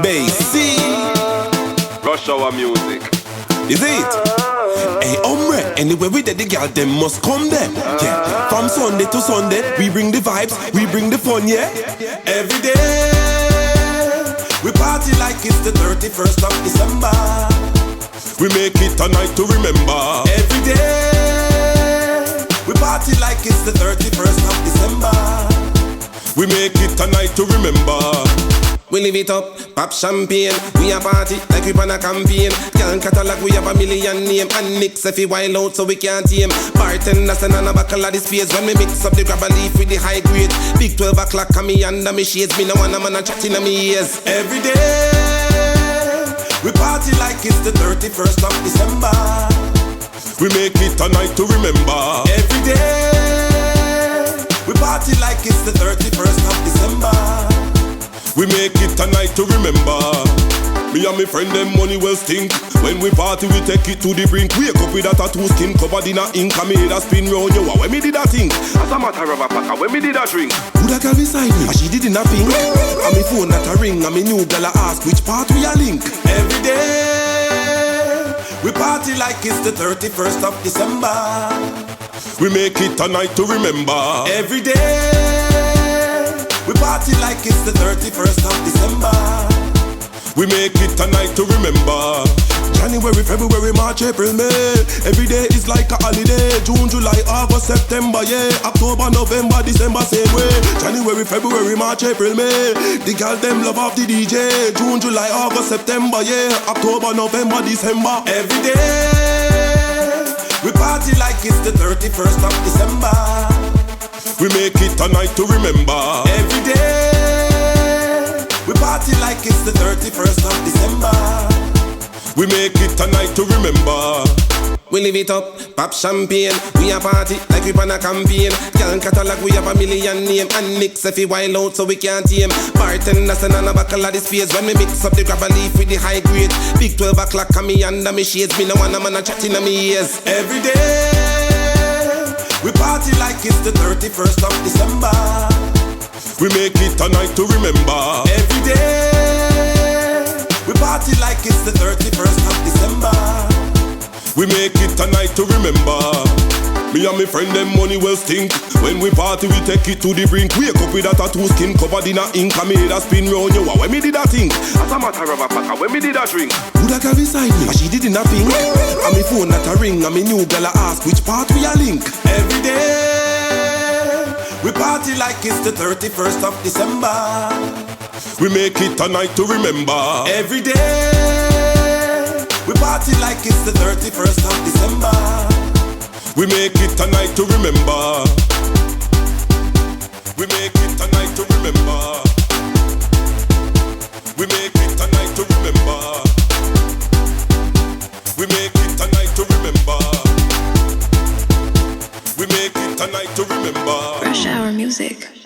Bassy. Rush Hour music. Is it? Hey, anywhere we the girl, them must come there. Yeah. From Sunday to Sunday, we bring the vibes, we bring the fun, yeah. Every day, we party like it's the 31st of December. We make it a night to remember. Every day, we party like it's the 31st of December. We make it a night to remember. We live it up, pop champagne. We a party like we on a campaign. Can't catalog, we have a million name. And mix if we wild out so we can't tame. Bartender send on a buckle of the space. When we mix up the grab a leaf with the high grade. Big 12 o'clock and me under me shades. Me no want a man a chat in me ears. Every day, we party like it's the 31st of December. We make it a night to remember. Every day, we party like it's the 31st of December. We make it a night to remember. Me and my friend them money well stink. When we party we take it to the brink. Wake up with a tattoo skin covered in a ink. I made a spin round you. When me did that thing, as a matter of a fact, when me did that drink, who that girl beside me? And she did in a pink. And me phone that a ring. And me new girl a ask which part we a link. Every day we party like it's the 31st of December. We make it a night to remember. Every day we party like it's the 31st of December. We make it a night to remember. January, February, March, April, May. Every day is like a holiday. June, July, August, September, yeah. October, November, December, same way. January, February, March, April, May. The girl them love off the DJ. June, July, August, September, yeah. October, November, December. Every day we party like it's the 31st of December. We make it a night to remember. Every day we party like it's the 31st of December. We make it a night to remember. We live it up, pop champagne. We a party like we on a campaign. Can't catalog, we have a million name. And mix if we wild out so we can't tame. Bartender send on a buckle of the space. When we mix up the grab a leaf with the high grade. Big 12 o'clock and me under me shades. Me no want a man a chat in me ears. Every day we party like it's the 31st of December. We make it a night to remember. Every day we party like it's the 31st of December. We make it a night to remember. Me and my friend them money well stink. When we party we take it to the brink. Wake up with a tattoo skin covered in a ink. I made a spin round you. When me did that thing, as a matter of a fact, when me did that drink, who that girl beside me? And she did in a pink. And me phone that a ring. And me new girl a ask which part we a link. Every day we party like it's the 31st of December. We make it a night to remember. Every day we party like it's the 31st of December. We make it a night to remember. We make it a night to remember. We make it a night to remember. We make it a night to remember. We make it a night to remember. Rush Hour music.